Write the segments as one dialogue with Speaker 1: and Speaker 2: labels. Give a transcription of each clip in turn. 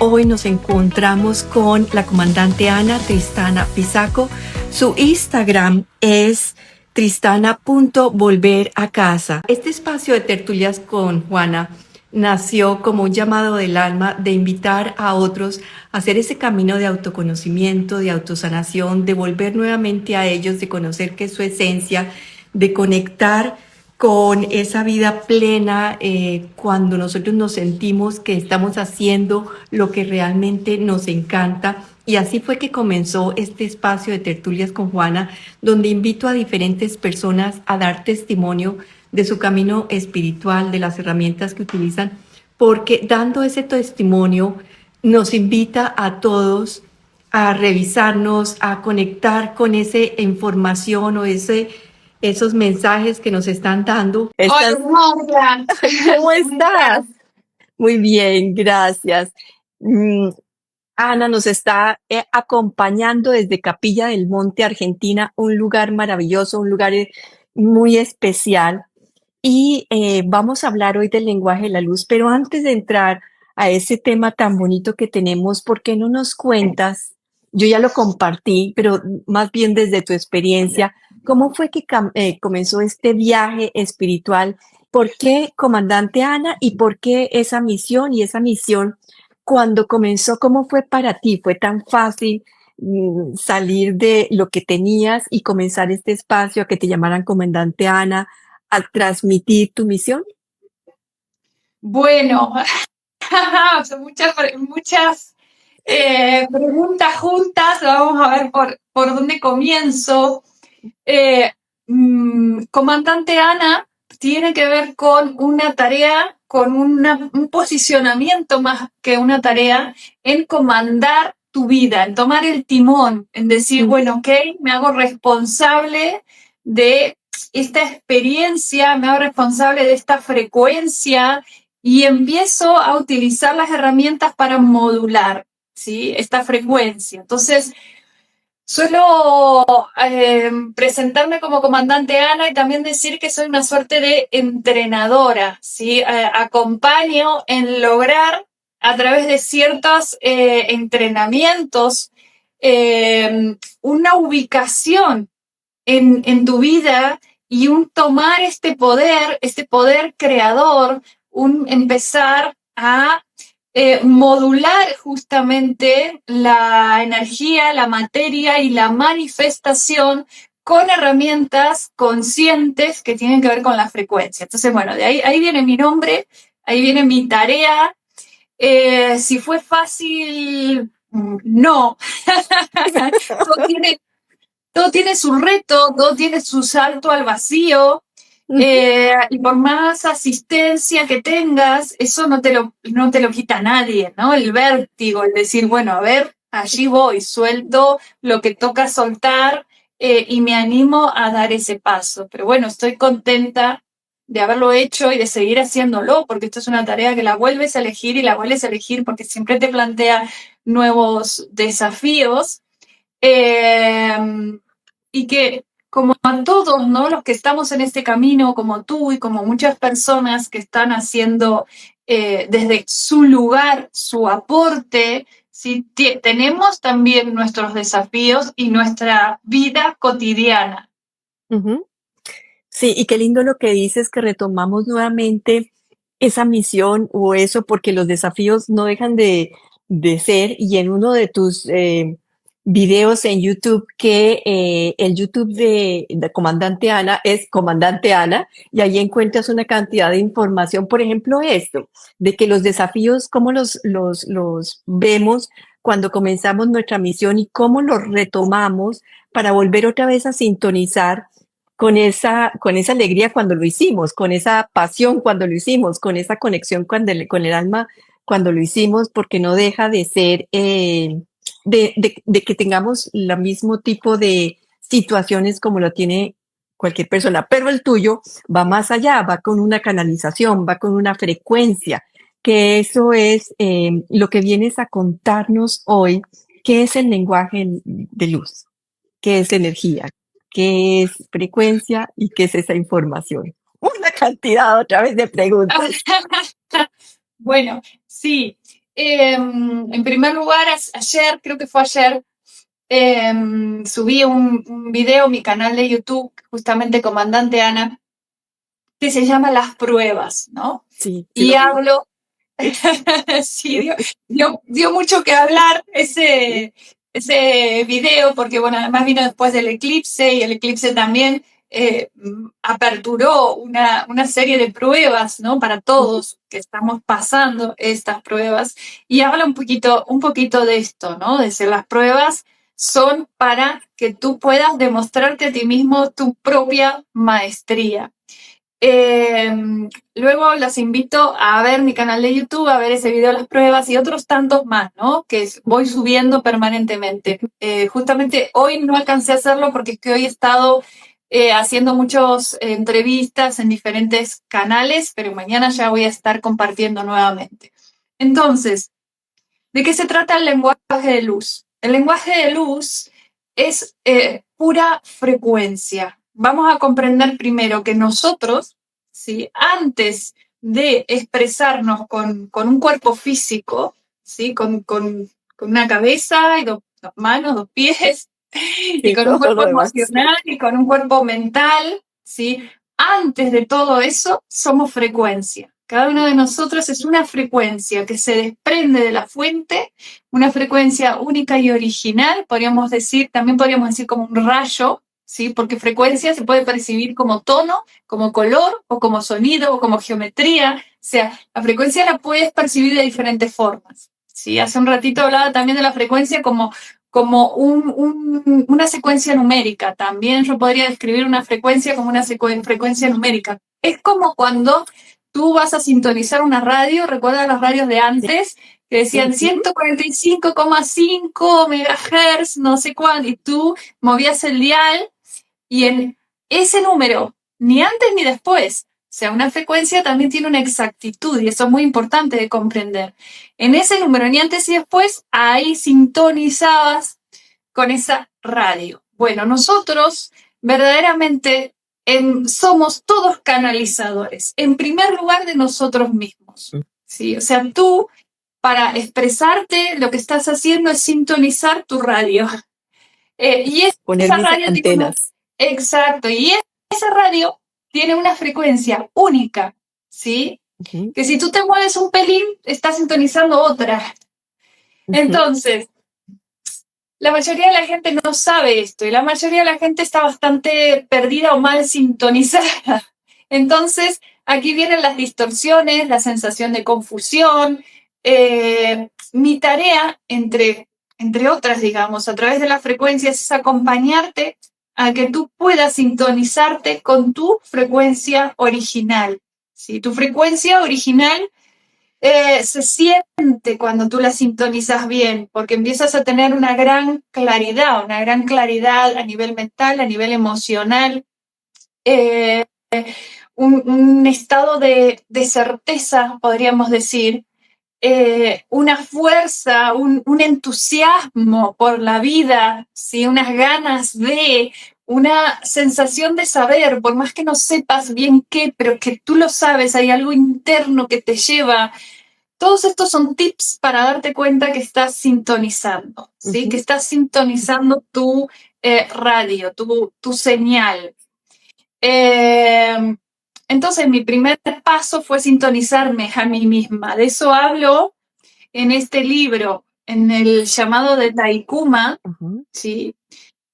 Speaker 1: hoy nos encontramos con la comandante Ana Tristana Pisaco. Su Instagram es tristana.volveracasa. Este espacio de tertulias con Juana nació como un llamado del alma de invitar a otros a hacer ese camino de autoconocimiento, de autosanación, de volver nuevamente a ellos, de conocer qué es su esencia, de conectar con esa vida plena cuando nosotros nos sentimos que estamos haciendo lo que realmente nos encanta. Y así fue que comenzó este espacio de tertulias con Juana, donde invito a diferentes personas a dar testimonio de su camino espiritual, de las herramientas que utilizan, porque dando ese testimonio nos invita a todos a revisarnos, a conectar con esa información o esos mensajes que nos están dando.
Speaker 2: Hola, Mónica.
Speaker 1: ¿Cómo estás? Muy bien, gracias. Ana nos está acompañando desde Capilla del Monte, Argentina, un lugar maravilloso, un lugar muy especial. Y vamos a hablar hoy del lenguaje de la luz, pero antes de entrar a ese tema tan bonito que tenemos, ¿por qué no nos cuentas? Yo ya lo compartí, pero más bien desde tu experiencia, ¿cómo fue que comenzó este viaje espiritual? ¿Por qué, comandante Ana, y por qué esa misión? Y esa misión, cuando comenzó, ¿cómo fue para ti? ¿Fue tan fácil salir de lo que tenías y comenzar este espacio a que te llamaran comandante Ana, a transmitir tu misión?
Speaker 2: Bueno, son muchas preguntas juntas. Vamos a ver por dónde comienzo. Comandante Ana tiene que ver con una tarea, con un posicionamiento más que una tarea, en comandar tu vida, en tomar el timón, en decir, bueno, ok, me hago responsable de esta experiencia, me hago responsable de esta frecuencia y empiezo a utilizar las herramientas para modular, ¿sí?, esta frecuencia. Entonces, suelo presentarme como comandante Ana y también decir que soy una suerte de entrenadora, ¿sí? Acompaño en lograr, a través de ciertos entrenamientos, una ubicación en tu vida y un tomar este poder creador, un empezar a modular justamente la energía, la materia y la manifestación con herramientas conscientes que tienen que ver con la frecuencia. Entonces, bueno, de ahí viene mi nombre, ahí viene mi tarea. Si fue fácil, no. Todo tiene su reto, todo tiene su salto al vacío, y por más asistencia que tengas, eso no te lo quita nadie, ¿no? El vértigo, el decir, bueno, a ver, allí voy, suelto lo que toca soltar, y me animo a dar ese paso. Pero bueno, estoy contenta de haberlo hecho y de seguir haciéndolo, porque esto es una tarea que la vuelves a elegir y la vuelves a elegir porque siempre te plantea nuevos desafíos. Y que, como a todos, ¿no?, los que estamos en este camino, como tú y como muchas personas que están haciendo desde su lugar, su aporte, ¿sí?, tenemos también nuestros desafíos y nuestra vida cotidiana.
Speaker 1: Sí, y qué lindo lo que dices, que retomamos nuevamente esa misión o eso, porque los desafíos no dejan de ser, y en uno de tus videos en YouTube, que el YouTube de Comandante Ana es Comandante Ana, y ahí encuentras una cantidad de información, por ejemplo, esto, de que los desafíos, cómo los vemos cuando comenzamos nuestra misión y cómo los retomamos para volver otra vez a sintonizar con esa alegría cuando lo hicimos, con esa pasión cuando lo hicimos, con esa conexión con el alma cuando lo hicimos, porque no deja de ser, de que tengamos el mismo tipo de situaciones como lo tiene cualquier persona, pero el tuyo va más allá, va con una canalización, va con una frecuencia, que eso es lo que vienes a contarnos hoy, qué es el lenguaje de luz, qué es energía, qué es frecuencia y qué es esa información. Una cantidad otra vez de preguntas.
Speaker 2: Bueno, sí. En primer lugar, ayer, creo que fue ayer, subí un video a mi canal de YouTube, justamente Comandante Ana, que se llama Las Pruebas, ¿no?
Speaker 1: Sí, sí
Speaker 2: Y
Speaker 1: lo vi.
Speaker 2: hablo, sí, dio mucho que hablar ese video, porque bueno, además vino después del eclipse y el eclipse también aperturó una serie de pruebas, ¿no? Para
Speaker 1: Ujú.
Speaker 2: todos que estamos pasando estas pruebas y habla un poquito de esto, ¿no? De que las pruebas son para que tú puedas demostrarte a ti mismo tu propia maestría. Eh, Luego los invito a ver mi canal de YouTube, a ver ese video de las pruebas y otros tantos más, ¿no? Que voy subiendo permanentemente. Justamente hoy no alcancé a hacerlo porque es que hoy he estado haciendo muchas entrevistas en diferentes canales, pero mañana ya voy a estar compartiendo nuevamente. Entonces, ¿de qué se trata el lenguaje de luz? El lenguaje de luz es pura frecuencia. Vamos a comprender primero que nosotros, ¿sí? Antes de expresarnos con un cuerpo físico, ¿sí? Con una cabeza y dos manos, dos pies, y
Speaker 1: Sí,
Speaker 2: con un
Speaker 1: todo
Speaker 2: cuerpo
Speaker 1: lo demás.
Speaker 2: emocional y con un cuerpo mental, ¿sí? Antes de todo eso, somos frecuencia. Cada uno de nosotros es una frecuencia que se desprende de la fuente, una frecuencia única y original, podríamos decir, también podríamos decir como un rayo, ¿sí? Porque frecuencia se puede percibir como tono, como color, o como sonido, o como geometría. O sea, la frecuencia la puedes percibir de diferentes formas. ¿Sí? Hace un ratito hablaba también de la frecuencia como una secuencia numérica. También yo podría describir una frecuencia como una frecuencia numérica. Es como cuando tú vas a sintonizar una radio, ¿recuerdas las radios de
Speaker 1: Sí,
Speaker 2: antes? Que decían
Speaker 1: sí. Ujú.
Speaker 2: 145,5 megahertz, no sé cuánto, y tú movías el dial y en ese número, ni antes ni después, o sea, una frecuencia también tiene una exactitud y eso es muy importante de comprender. En ese número, ni antes y después, ahí sintonizabas con esa radio. Bueno, nosotros verdaderamente somos todos canalizadores, en primer lugar de nosotros mismos. ¿Sí? O sea, tú para expresarte lo que estás haciendo es sintonizar tu radio. Y
Speaker 1: Poner
Speaker 2: esa
Speaker 1: mis
Speaker 2: radio tiene
Speaker 1: antenas.
Speaker 2: exacto, y esa radio tiene una frecuencia única, ¿sí?
Speaker 1: Ujú,
Speaker 2: Que si tú te mueves un pelín, estás sintonizando otra.
Speaker 1: ujú.
Speaker 2: Entonces, la mayoría de la gente no sabe esto y la mayoría de la gente está bastante perdida o mal sintonizada. Entonces, aquí vienen las distorsiones, la sensación de confusión. Mi tarea, entre otras, digamos, a través de las frecuencias, es acompañarte a que tú puedas sintonizarte con tu frecuencia original. ¿Sí? Tu frecuencia original se siente cuando tú la sintonizas bien, porque empiezas a tener una gran claridad a nivel mental, a nivel emocional, eh, un estado de certeza, podríamos decir, una fuerza, un entusiasmo por la vida, ¿sí? Unas ganas de, una sensación de saber, por más que no sepas bien qué, pero que tú lo sabes, hay algo interno que te lleva. Todos estos son tips para darte cuenta que estás sintonizando, ¿sí? Que
Speaker 1: Ujú.
Speaker 2: estás sintonizando tu radio, tu señal. Eh, entonces, mi primer paso fue sintonizarme a mí misma. De eso hablo en este libro, en el llamado de Taikuma,
Speaker 1: Ujú.
Speaker 2: ¿sí?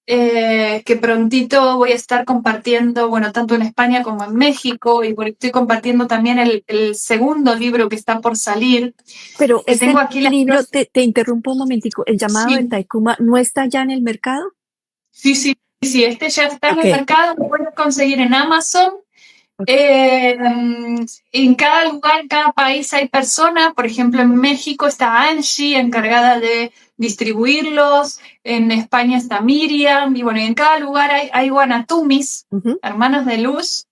Speaker 2: Que prontito voy a estar compartiendo, bueno, tanto en España como en México, y estoy compartiendo también el segundo libro que está por salir,
Speaker 1: Pero
Speaker 2: que tengo
Speaker 1: este
Speaker 2: aquí las
Speaker 1: libro,
Speaker 2: dos.
Speaker 1: te interrumpo un momentico, el llamado de
Speaker 2: Sí,
Speaker 1: Taikuma no está ya en el mercado.
Speaker 2: sí, este ya está en
Speaker 1: Ok,
Speaker 2: el mercado, lo puedes conseguir en Amazon.
Speaker 1: ok.
Speaker 2: Eh, en cada lugar, en cada país hay personas, por ejemplo, en México está Angie encargada de distribuirlos, en España está Miriam, y bueno, y en cada lugar hay Guanatumis,
Speaker 1: Ujú.
Speaker 2: hermanos de luz,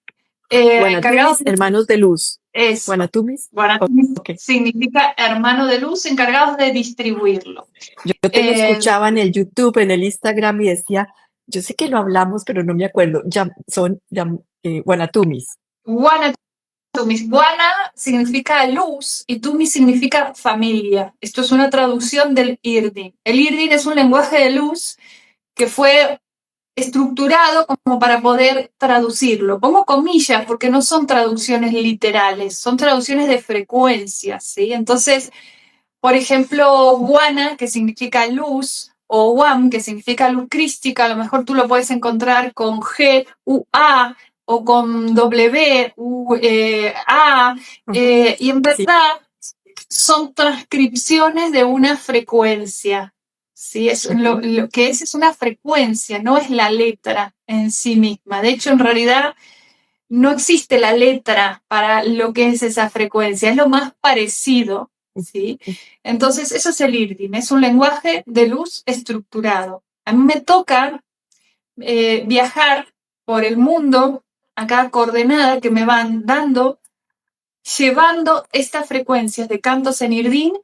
Speaker 2: encargados
Speaker 1: Guanatumis,
Speaker 2: de
Speaker 1: hermanos de luz.
Speaker 2: eso.
Speaker 1: Guanatumis.
Speaker 2: Guanatumis
Speaker 1: Ok.
Speaker 2: significa hermano de luz, encargados de distribuirlo.
Speaker 1: Yo te
Speaker 2: Eh,
Speaker 1: escuchaba en el YouTube, en el Instagram y decía, yo sé que lo hablamos, pero no me acuerdo. Guanatumis.
Speaker 2: Tumis. Guana significa luz y Tumis significa familia. Esto es una traducción del Irdin. El Irdin es un lenguaje de luz que fue estructurado como para poder traducirlo. Pongo comillas porque no son traducciones literales, son traducciones de frecuencias, ¿sí? Entonces, por ejemplo, Guana, que significa luz, o Wam, que significa luz crística, a lo mejor tú lo puedes encontrar con G, U, A, o con W, U, A,
Speaker 1: Ujú.
Speaker 2: y en
Speaker 1: Sí,
Speaker 2: verdad son transcripciones de una frecuencia. ¿Sí? Lo que es una frecuencia, no es la letra en sí misma. De hecho, en realidad no existe la letra para lo que es esa frecuencia, es lo más parecido. ¿Sí? Entonces, eso es el IRDIM, es un lenguaje de luz estructurado. A mí me toca viajar por el mundo a cada coordenada que me van dando, llevando estas frecuencias de cantos en IRDIN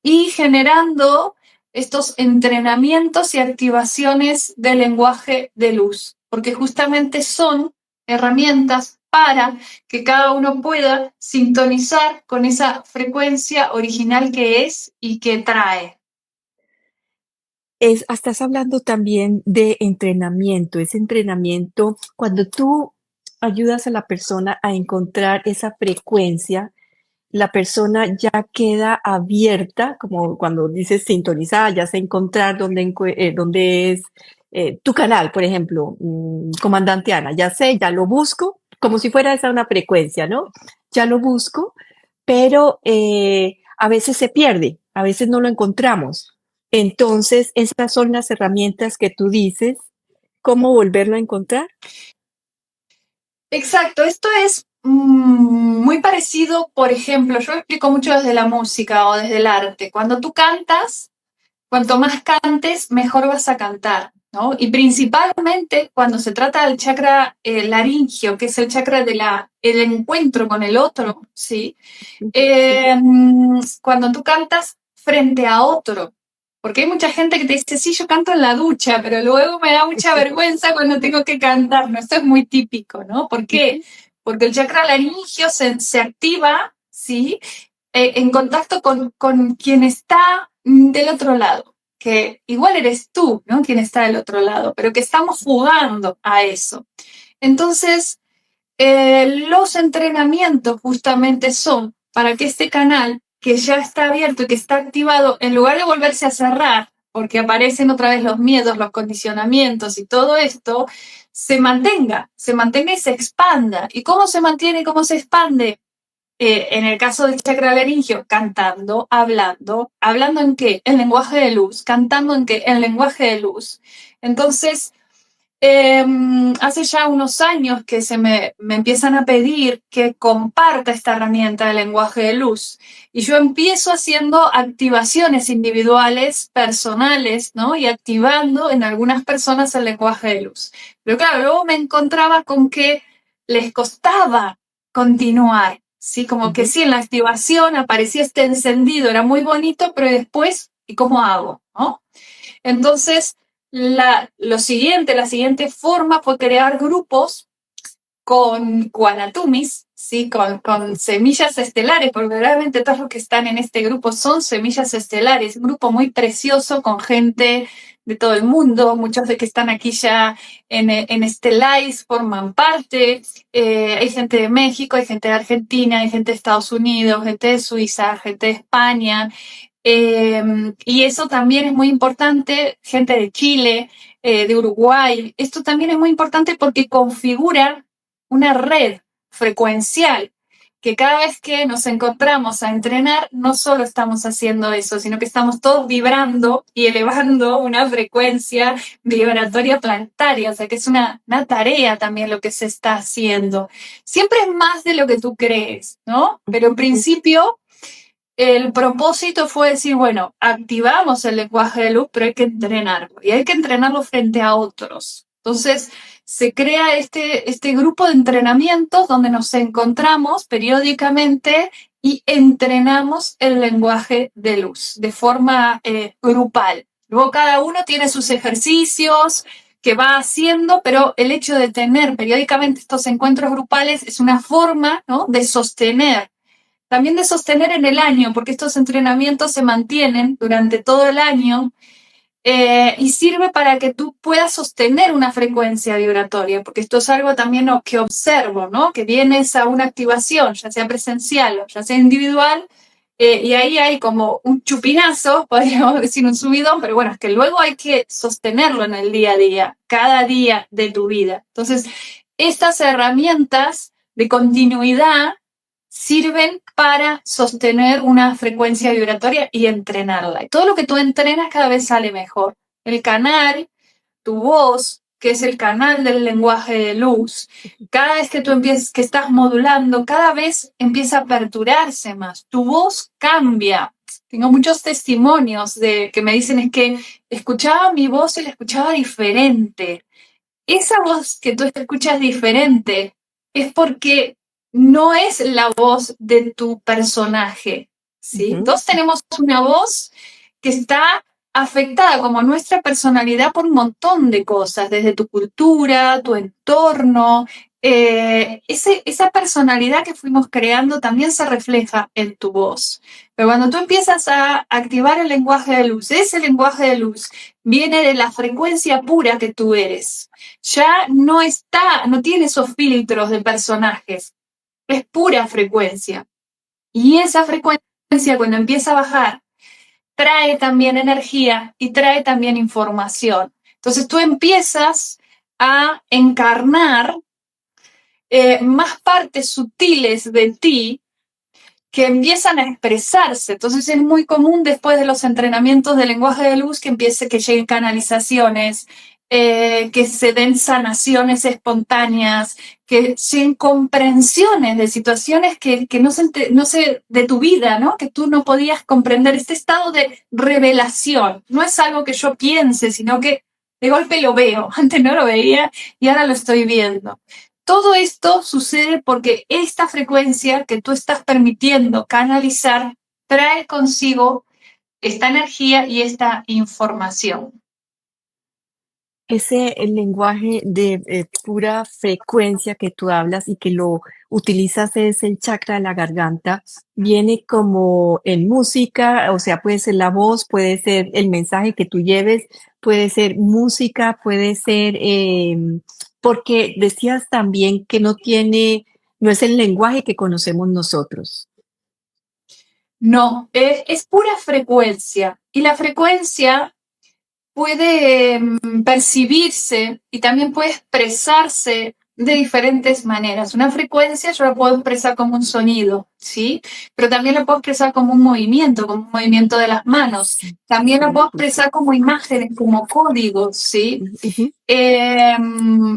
Speaker 2: y generando estos entrenamientos y activaciones del lenguaje de luz, porque justamente son herramientas para que cada uno pueda sintonizar con esa frecuencia original que es y que trae.
Speaker 1: estás hablando también de entrenamiento, ese entrenamiento, cuando tú ayudas a la persona a encontrar esa frecuencia, la persona ya queda abierta, como cuando dices sintonizar, ya sé encontrar dónde es tu canal, por ejemplo, Comandante Ana, ya sé, ya lo busco, como si fuera esa una frecuencia, ¿no? Ya lo busco, pero a veces se pierde, a veces no lo encontramos. Entonces, esas son las herramientas que tú dices, ¿cómo volverlo a encontrar?
Speaker 2: Exacto, esto es muy parecido, por ejemplo, yo explico mucho desde la música o desde el arte. Cuando tú cantas, cuanto más cantes, mejor vas a cantar, ¿no? Y principalmente cuando se trata del chakra laringio, que es el chakra de el encuentro con el otro, ¿sí? Cuando tú cantas frente a otro, porque hay mucha gente que te dice, sí, yo canto en la ducha, pero luego me da mucha vergüenza cuando tengo que cantar, ¿no? Esto es muy típico, ¿no? ¿Por qué? Porque el chakra laringio se activa, ¿sí? En contacto con quien está del otro lado, que igual eres tú, ¿no? Quien está del otro lado, pero que estamos jugando a eso. Entonces, los entrenamientos justamente son para que este canal, que ya está abierto y que está activado, en lugar de volverse a cerrar, porque aparecen otra vez los miedos, los condicionamientos y todo esto, se mantenga y se expanda. ¿Y cómo se mantiene y cómo se expande? En el caso del chakra laringio, cantando, hablando. ¿Hablando en qué? En lenguaje de luz. ¿Cantando en qué? En lenguaje de luz. Entonces, hace ya unos años que me empiezan a pedir que comparta esta herramienta de lenguaje de luz. Y yo empiezo haciendo activaciones individuales, personales, ¿no? Y activando en algunas personas el lenguaje de luz. Pero claro, luego me encontraba con que les costaba continuar, ¿sí? Como que
Speaker 1: Ujú.
Speaker 2: sí, en la activación aparecía este encendido, era muy bonito, pero después, ¿y cómo hago? ¿No? Entonces, la siguiente forma fue crear grupos con Guanatumis, ¿sí? Con semillas estelares, porque realmente todos los que están en este grupo son semillas estelares, un grupo muy precioso con gente de todo el mundo, muchos de que están aquí ya en Stellize forman parte, hay gente de México, hay gente de Argentina, hay gente de Estados Unidos, gente de Suiza, gente de España, y eso también es muy importante, gente de Chile, de Uruguay. Esto también es muy importante porque configura una red frecuencial que cada vez que nos encontramos a entrenar, no solo estamos haciendo eso, sino que estamos todos vibrando y elevando una frecuencia vibratoria planetaria, o sea que es una tarea también lo que se está haciendo. Siempre es más de lo que tú crees, ¿no? Pero en principio el propósito fue decir, bueno, activamos el lenguaje de luz, pero hay que entrenarlo y hay que entrenarlo frente a otros. Entonces, se crea este grupo de entrenamientos donde nos encontramos periódicamente y entrenamos el lenguaje de luz de forma grupal. Luego cada uno tiene sus ejercicios, que va haciendo, pero el hecho de tener periódicamente estos encuentros grupales es una forma, ¿no?, de sostener, también de sostener en el año, porque estos entrenamientos se mantienen durante todo el año, y sirve para que tú puedas sostener una frecuencia vibratoria, porque esto es algo también que observo, ¿no? Que vienes a una activación, ya sea presencial o ya sea individual, y ahí hay como un chupinazo, podríamos decir un subidón, pero bueno, es que luego hay que sostenerlo en el día a día, cada día de tu vida. Entonces, estas herramientas de continuidad sirven para sostener una frecuencia vibratoria y entrenarla. Y todo lo que tú entrenas cada vez sale mejor. El canal, tu voz, que es el canal del lenguaje de luz, cada vez que tú empiezas, que estás modulando, cada vez empieza a aperturarse más. Tu voz cambia. Tengo muchos testimonios de que me dicen es que escuchaba mi voz y la escuchaba diferente. Esa voz que tú escuchas diferente es porque no es la voz de tu personaje, ¿sí?
Speaker 1: Ujú.
Speaker 2: Todos tenemos una voz que está afectada como nuestra personalidad por un montón de cosas, desde tu cultura, tu entorno. Esa personalidad que fuimos creando también se refleja en tu voz. Pero cuando tú empiezas a activar el lenguaje de luz, ese lenguaje de luz viene de la frecuencia pura que tú eres. Ya no tiene esos filtros de personajes, es pura frecuencia. Y esa frecuencia, cuando empieza a bajar, trae también energía y trae también información. Entonces tú empiezas a encarnar más partes sutiles de ti que empiezan a expresarse. Entonces es muy común después de los entrenamientos de lenguaje de luz que lleguen canalizaciones, que se den sanaciones espontáneas, que lleguen comprensiones de situaciones que no sé, de tu vida, ¿no? Que tú no podías comprender. Este estado de revelación no es algo que yo piense, sino que de golpe lo veo. Antes no lo veía y ahora lo estoy viendo. Todo esto sucede porque esta frecuencia que tú estás permitiendo canalizar trae consigo esta energía y esta información.
Speaker 1: Ese el lenguaje de pura frecuencia que tú hablas y que lo utilizas es el chakra de la garganta, viene como en música, o sea, puede ser la voz, puede ser el mensaje que tú lleves, puede ser música, puede ser, porque decías también que no es el lenguaje que conocemos nosotros.
Speaker 2: No, es pura frecuencia. Y la frecuencia puede percibirse y también puede expresarse de diferentes maneras. Una frecuencia yo la puedo expresar como un sonido, ¿sí? Pero también la puedo expresar como un movimiento de las manos. También la puedo expresar como imágenes, como códigos, ¿sí?
Speaker 1: Ujú.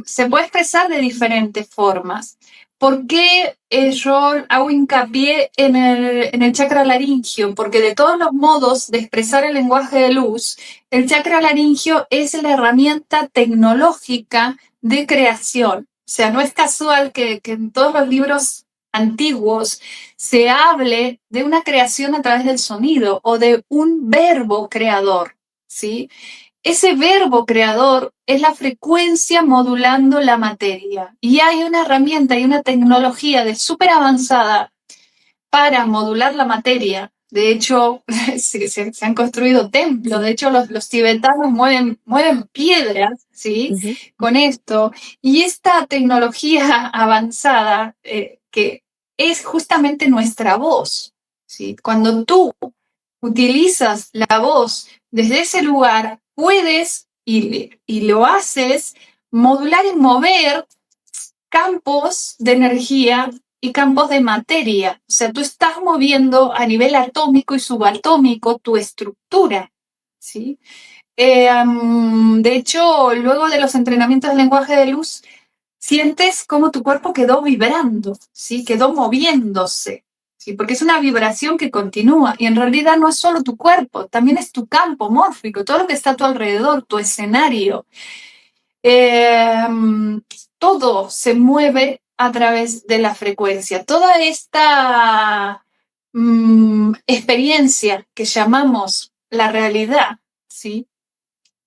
Speaker 2: Se puede expresar de diferentes formas. ¿Por qué yo hago hincapié en el chakra laringio? Porque de todos los modos de expresar el lenguaje de luz, el chakra laringio es la herramienta tecnológica de creación. O sea, no es casual que en todos los libros antiguos se hable de una creación a través del sonido o de un verbo creador, ¿sí? Ese verbo creador es la frecuencia modulando la materia. Y hay una herramienta y una tecnología de súper avanzada para modular la materia. De hecho, se han construido templos. De hecho, los tibetanos mueven piedras, ¿sí?
Speaker 1: Ujú.
Speaker 2: Con esto. Y esta tecnología avanzada, que es justamente nuestra voz, ¿sí? Cuando tú utilizas la voz desde ese lugar, puedes y lo haces modular y mover campos de energía y campos de materia. O sea, tú estás moviendo a nivel atómico y subatómico tu estructura, ¿sí? De hecho, luego de los entrenamientos de lenguaje de luz, sientes cómo tu cuerpo quedó vibrando, ¿sí? Quedó moviéndose, ¿sí? Porque es una vibración que continúa y en realidad no es solo tu cuerpo, también es tu campo mórfico, todo lo que está a tu alrededor, tu escenario. Eh, Todo se mueve a través de la frecuencia. Toda esta experiencia que llamamos la realidad, ¿sí?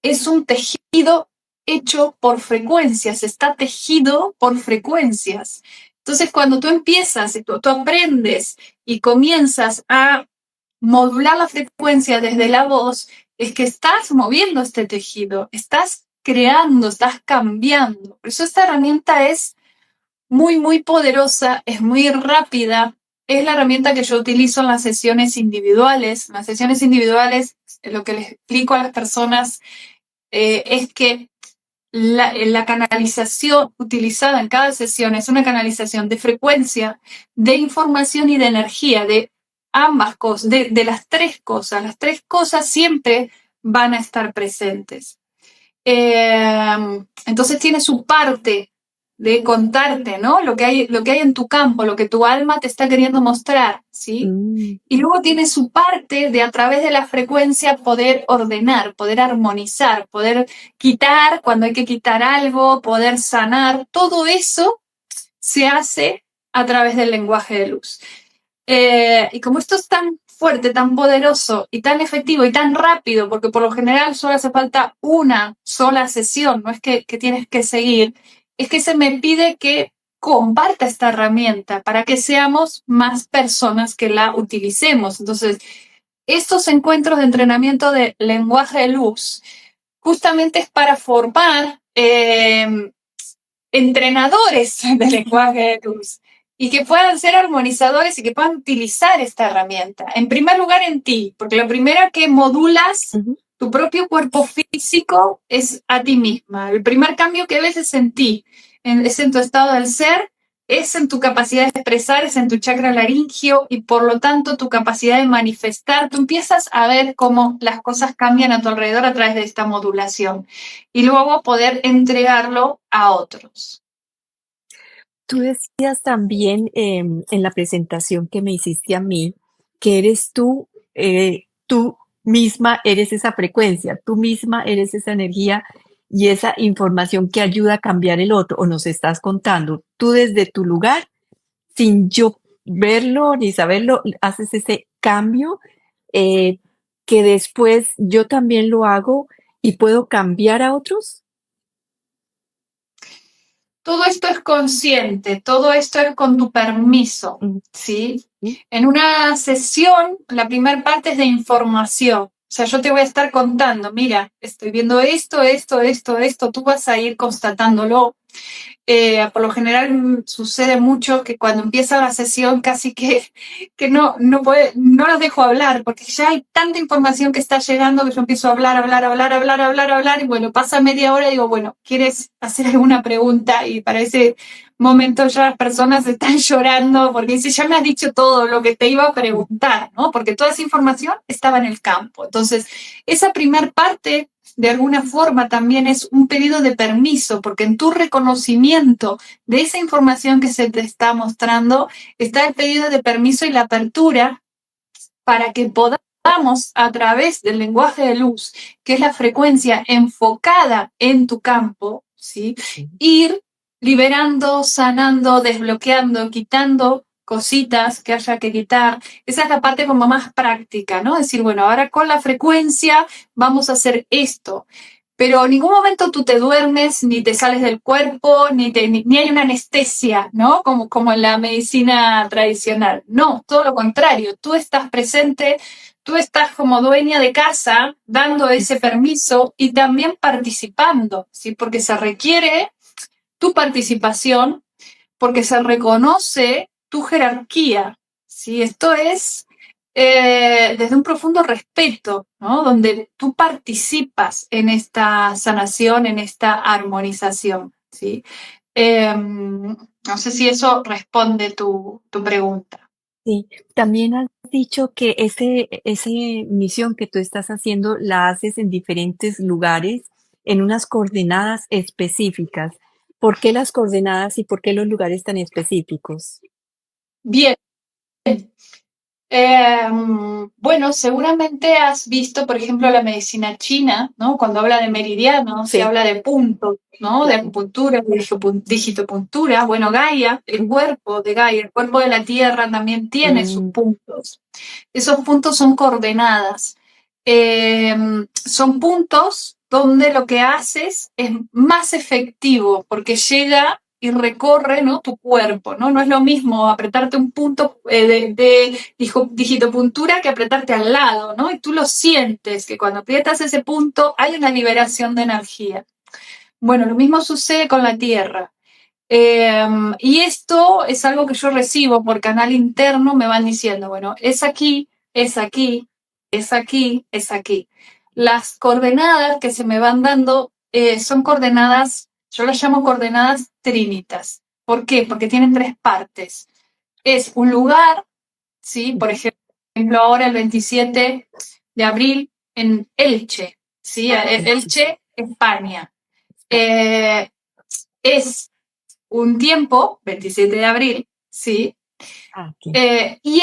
Speaker 2: Es un tejido hecho por frecuencias, está tejido por frecuencias. Entonces, cuando tú empiezas, tú aprendes y comienzas a modular la frecuencia desde la voz, es que estás moviendo este tejido, estás creando, estás cambiando. Por eso esta herramienta es muy, muy poderosa, es muy rápida. Es la herramienta que yo utilizo en las sesiones individuales. En las sesiones individuales, lo que les explico a las personas es que la canalización utilizada en cada sesión es una canalización de frecuencia, de información y de energía, de ambas cosas, de las tres cosas. Las tres cosas siempre van a estar presentes. Entonces tiene su parte de contarte, ¿no? Lo que hay en tu campo, lo que tu alma te está queriendo mostrar, ¿sí? Y luego tiene su parte de a través de la frecuencia poder ordenar, poder armonizar, poder quitar cuando hay que quitar algo, poder sanar. Todo eso se hace a través del lenguaje de luz. Y como esto es tan fuerte, tan poderoso y tan efectivo y tan rápido, porque por lo general solo hace falta una sola sesión, no es que tienes que seguir, es que se me pide que comparta esta herramienta para que seamos más personas que la utilicemos. Entonces, estos encuentros de entrenamiento de lenguaje de luz justamente es para formar entrenadores de lenguaje de luz y que puedan ser armonizadores y que puedan utilizar esta herramienta. En primer lugar en ti, porque lo primero que modulas tu propio cuerpo físico es a ti misma. El primer cambio que ves es en ti, es en tu estado del ser, es en tu capacidad de expresar, es en tu chakra laringio y por lo tanto tu capacidad de manifestar. Tú empiezas a ver cómo las cosas cambian a tu alrededor a través de esta modulación y luego poder entregarlo a otros.
Speaker 1: Tú decías también en la presentación que me hiciste a mí que eres tú misma eres esa frecuencia, tú misma eres esa energía y esa información que ayuda a cambiar el otro, o nos estás contando, tú desde tu lugar, sin yo verlo ni saberlo, haces ese cambio eh, que después yo también lo hago y puedo cambiar a otros.
Speaker 2: Todo esto es consciente, todo esto es con tu permiso,
Speaker 1: Mm,
Speaker 2: ¿sí?
Speaker 1: mm,
Speaker 2: En una sesión, la primera parte es de información. O sea, yo te voy a estar contando, mira, estoy viendo esto, tú vas a ir constatándolo. Por lo general sucede mucho que cuando empieza la sesión casi que no los dejo hablar porque ya hay tanta información que está llegando que yo empiezo a hablar y bueno, pasa media hora y digo, bueno, ¿quieres hacer alguna pregunta? Y para ese momento ya las personas están llorando porque dicen, ya me has dicho todo lo que te iba a preguntar, ¿no? Porque toda esa información estaba en el campo. Entonces, esa primer parte de alguna forma también es un pedido de permiso, porque en tu reconocimiento de esa información que se te está mostrando está el pedido de permiso y la apertura para que podamos, a través del lenguaje de luz, que es la frecuencia enfocada en tu campo, ¿sí? Ir liberando, sanando, desbloqueando, quitando cositas que haya que quitar. Esa es la parte como más práctica, ¿no? Decir, bueno, ahora con la frecuencia vamos a hacer esto. Pero en ningún momento tú te duermes, ni te sales del cuerpo, ni hay una anestesia, ¿no? Como en la medicina tradicional. No, todo lo contrario. Tú estás presente, tú estás como dueña de casa, dando ese permiso y también participando, ¿sí? Porque se requiere tu participación, porque se reconoce tu jerarquía, ¿sí? Esto es desde un profundo respeto, ¿no? Donde tú participas en esta sanación, en esta armonización, ¿sí? No sé si eso responde tu pregunta.
Speaker 1: Sí, también has dicho que ese misión que tú estás haciendo la haces en diferentes lugares, en unas coordenadas específicas. ¿Por qué las coordenadas y por qué los lugares tan específicos?
Speaker 2: Bien. Bueno, seguramente has visto, por ejemplo, la medicina china, ¿no? Cuando habla de meridianos, se
Speaker 1: Sí,
Speaker 2: habla de puntos, ¿no? De
Speaker 1: claro.
Speaker 2: acupuntura, de digitopuntura. Bueno, Gaia, el cuerpo de Gaia, el cuerpo de la Tierra también tiene sus
Speaker 1: Mm,
Speaker 2: puntos. Esos puntos son coordenadas. Son puntos donde lo que haces es más efectivo porque llega y recorre, ¿no?, tu cuerpo, ¿no? No es lo mismo apretarte un punto de digitopuntura que apretarte al lado, ¿no? Y tú lo sientes, que cuando aprietas ese punto hay una liberación de energía. Bueno, lo mismo sucede con la Tierra. Y esto es algo que yo recibo por canal interno, me van diciendo, bueno, es aquí, es aquí, es aquí, es aquí. Las coordenadas que se me van dando son coordenadas, yo las llamo coordenadas trínitas. ¿Por qué? Porque tienen tres partes. Es un lugar, ¿sí? Por ejemplo, ahora el 27 de abril en Elche, ¿sí? Elche, España. Es un tiempo, 27 de abril, ¿sí?
Speaker 1: Ok.
Speaker 2: Y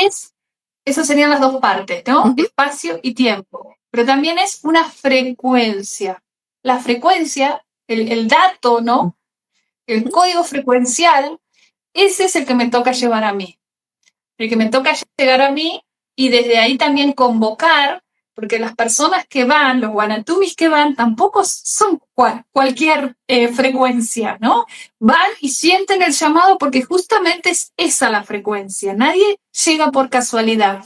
Speaker 2: esas serían las dos partes, ¿no?
Speaker 1: Ujú.
Speaker 2: Espacio y tiempo. Pero también es una frecuencia. La frecuencia, el dato, ¿no? El
Speaker 1: Ujú.
Speaker 2: código frecuencial, ese es el que me toca llevar a mí. El que me toca llegar a mí y desde ahí también convocar, porque las personas que van, los guanatumis que van, tampoco son cualquier frecuencia, ¿no? Van y sienten el llamado porque justamente es esa la frecuencia. Nadie llega por casualidad.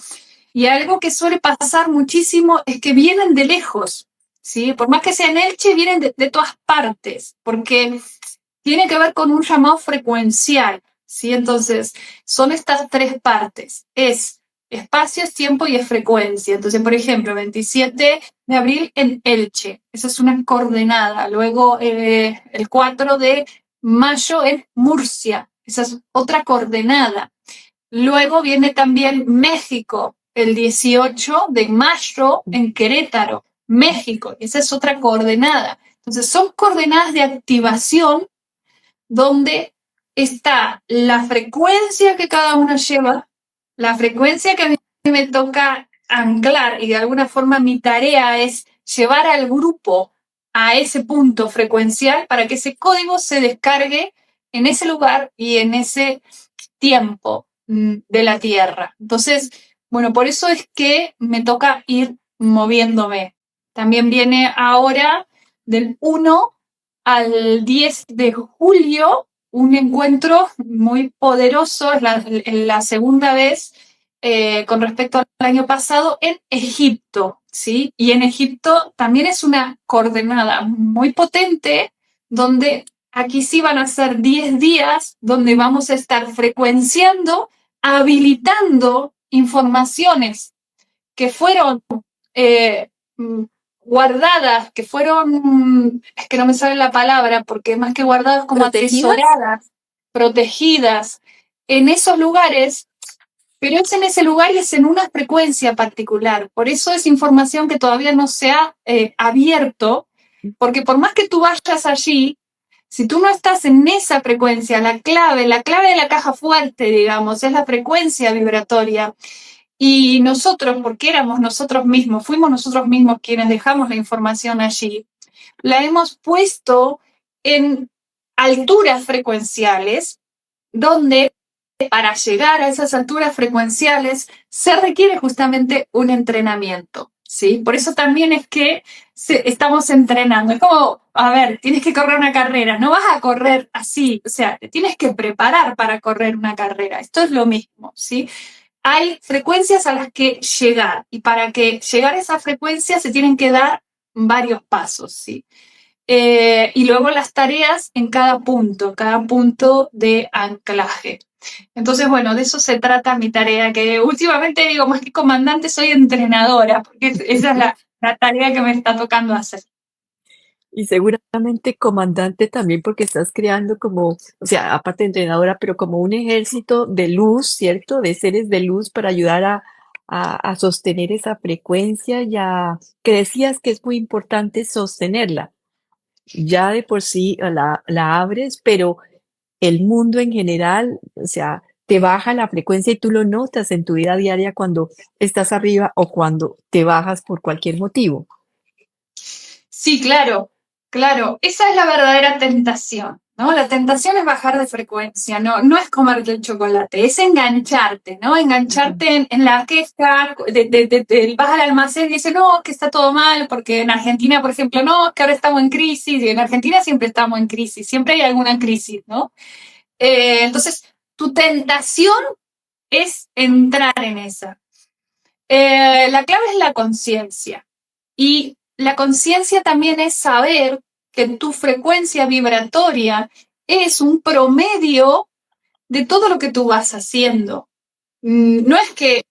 Speaker 2: Y algo que suele pasar muchísimo es que vienen de lejos, ¿sí? Por más que sean Elche, vienen de todas partes, porque tiene que ver con un llamado frecuencial, ¿sí? Entonces, son estas tres partes. Es espacio, es tiempo y es frecuencia. Entonces, por ejemplo, 27 de abril en Elche. Esa es una coordenada. Luego, el 4 de mayo en Murcia. Esa es otra coordenada. Luego viene también México, el 18 de mayo en Querétaro, México. Esa es otra coordenada. Entonces, son coordenadas de activación donde está la frecuencia que cada uno lleva, la frecuencia que a mí me toca anclar y de alguna forma mi tarea es llevar al grupo a ese punto frecuencial para que ese código se descargue en ese lugar y en ese tiempo de la Tierra. Entonces, bueno, por eso es que me toca ir moviéndome. También viene ahora del 1 al 10 de julio un encuentro muy poderoso, es la segunda vez con respecto al año pasado en Egipto, ¿sí? Y en Egipto también es una coordenada muy potente donde aquí sí van a ser 10 días donde vamos a estar frecuenciando, habilitando informaciones que fueron eh, guardadas, que fueron, es que no me sale la palabra, porque más que guardadas, como
Speaker 1: ¿Protegidas?
Speaker 2: atesoradas, protegidas en esos lugares, pero es en ese lugar y es en una frecuencia particular. Por eso es información que todavía no se ha abierto, porque por más que tú vayas allí, si tú no estás en esa frecuencia, la clave de la caja fuerte, digamos, es la frecuencia vibratoria. Y nosotros, porque éramos nosotros mismos, fuimos nosotros mismos quienes dejamos la información allí, la hemos puesto en alturas frecuenciales donde para llegar a esas alturas frecuenciales se requiere justamente un entrenamiento, ¿sí? Por eso también es que estamos entrenando. Es como, a ver, tienes que correr una carrera, no vas a correr así, o sea, te tienes que preparar para correr una carrera. Esto es lo mismo, ¿sí? Hay frecuencias a las que llegar y para que llegar a esa frecuencia se tienen que dar varios pasos, ¿sí? Y luego las tareas en cada punto de anclaje. Entonces, bueno, de eso se trata mi tarea, que últimamente digo, más que comandante, soy entrenadora, porque esa es la tarea que me está tocando hacer.
Speaker 1: Y seguramente comandante también porque estás creando como, o sea, aparte de entrenadora, pero como un ejército de luz, ¿cierto? De seres de luz para ayudar a sostener esa frecuencia. Ya que decías que es muy importante sostenerla. Ya de por sí la abres, pero el mundo en general, o sea, te baja la frecuencia y tú lo notas en tu vida diaria cuando estás arriba o cuando te bajas por cualquier motivo.
Speaker 2: Sí, claro, claro, esa es la verdadera tentación. ¿no? La tentación es bajar de frecuencia, no es comerte el chocolate, es engancharte, ¿no? Engancharte en la queja, vas al almacén y dices, no, que está todo mal, porque en Argentina, por ejemplo, no, que ahora estamos en crisis, y en Argentina siempre estamos en crisis, siempre hay alguna crisis, ¿no? Entonces, tu tentación es entrar en esa. La clave es la conciencia. Y la conciencia también es saber que tu frecuencia vibratoria es un promedio de todo lo que tú vas haciendo. No es que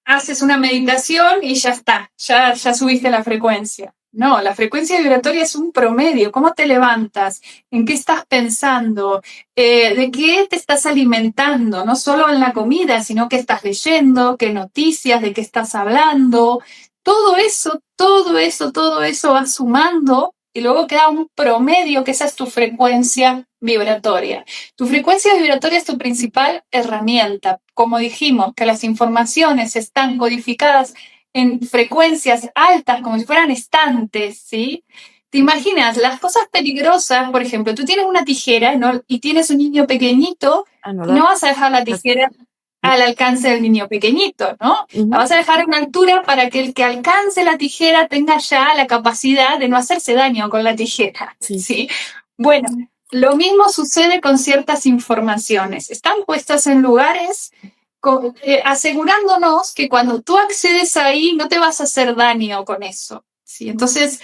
Speaker 2: haces una meditación y ya está, ya subiste la frecuencia. No, la frecuencia vibratoria es un promedio. ¿Cómo te levantas? ¿En qué estás pensando? ¿De qué te estás alimentando? No solo en la comida, sino qué estás leyendo, qué noticias, de qué estás hablando. Todo eso va sumando y luego queda un promedio, que esa es tu frecuencia vibratoria. Tu frecuencia vibratoria es tu principal herramienta. Como dijimos, que las informaciones están codificadas en frecuencias altas, como si fueran estantes, ¿sí? ¿Te imaginas? Las cosas peligrosas, por ejemplo, tú tienes una tijera, ¿no? Y tienes un niño pequeñito y no vas a dejar la tijera al alcance del niño pequeñito, ¿no? La vas a dejar a una altura para que el que alcance la tijera tenga ya la capacidad de no hacerse daño con la tijera, ¿sí? Bueno, lo mismo sucede con ciertas informaciones. Están puestas en lugares asegurándonos que cuando tú accedes ahí no te vas a hacer daño con eso, ¿sí? Entonces,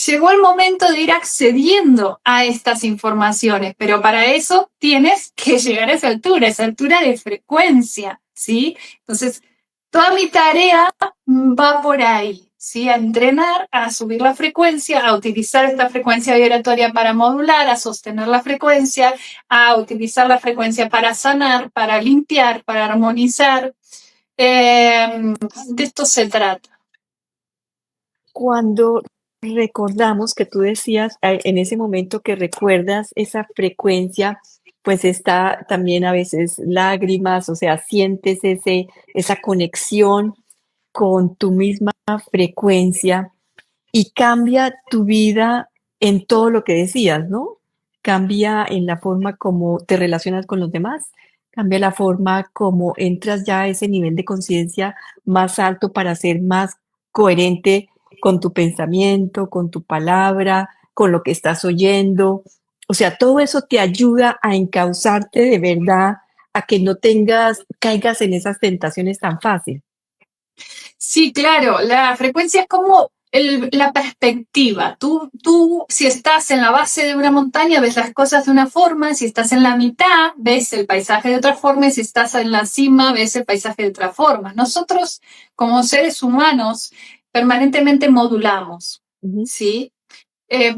Speaker 2: llegó el momento de ir accediendo a estas informaciones, pero para eso tienes que llegar a esa altura de frecuencia, ¿sí? Entonces, toda mi tarea va por ahí, ¿sí? A entrenar, a subir la frecuencia, a utilizar esta frecuencia vibratoria para modular, a sostener la frecuencia, a utilizar la frecuencia para sanar, para limpiar, para armonizar. De esto se trata.
Speaker 1: Cuando recordamos que tú decías, en ese momento que recuerdas esa frecuencia, pues está también a veces lágrimas, o sea, sientes esa conexión con tu misma frecuencia y cambia tu vida en todo lo que decías, ¿no? Cambia en la forma como te relacionas con los demás, cambia la forma como entras ya a ese nivel de conciencia más alto para ser más coherente con tu pensamiento, con tu palabra, con lo que estás oyendo. O sea, todo eso te ayuda a encauzarte de verdad, a que no caigas en esas tentaciones tan fácil.
Speaker 2: Sí, claro, la frecuencia es como la perspectiva. Tú, si estás en la base de una montaña, ves las cosas de una forma, si estás en la mitad, ves el paisaje de otra forma, y si estás en la cima, ves el paisaje de otra forma. Nosotros, como seres humanos, permanentemente modulamos, ¿sí?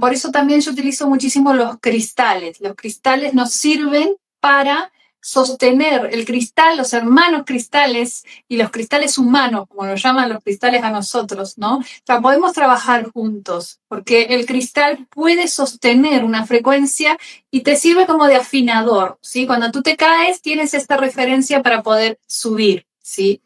Speaker 2: Por eso también yo utilizo muchísimo los cristales. Los cristales nos sirven para sostener el cristal, los hermanos cristales y los cristales humanos, como lo llaman los cristales a nosotros, ¿no? O sea, podemos trabajar juntos, porque el cristal puede sostener una frecuencia y te sirve como de afinador, ¿sí? Cuando tú te caes, tienes esta referencia para poder subir, ¿sí?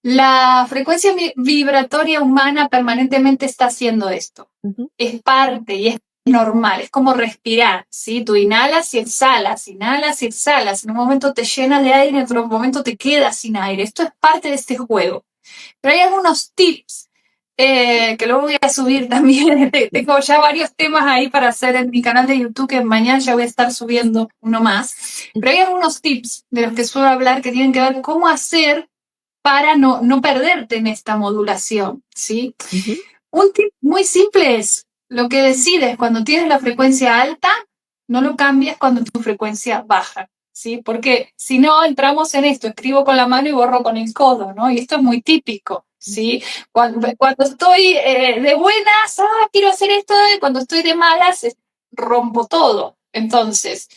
Speaker 2: La frecuencia vibratoria humana permanentemente está haciendo esto. Es parte y es normal, es como respirar, ¿sí? Tú inhalas y exhalas, inhalas y exhalas. En un momento te llenas de aire, en otro momento te quedas sin aire. Esto es parte de este juego. Pero hay algunos tips que luego voy a subir también. Tengo ya varios temas ahí para hacer en mi canal de YouTube, que mañana ya voy a estar subiendo uno más. Pero hay algunos tips de los que suelo hablar que tienen que ver cómo hacer para no perderte en esta modulación, ¿sí? Un tip muy simple es, lo que decides cuando tienes la frecuencia alta, no lo cambias cuando tu frecuencia baja, ¿sí? Porque si no, entramos en esto, escribo con la mano y borro con el codo, ¿no? Y esto es muy típico, ¿sí? Cuando estoy de buenas, quiero hacer esto, y cuando estoy de malas, rompo todo. Entonces,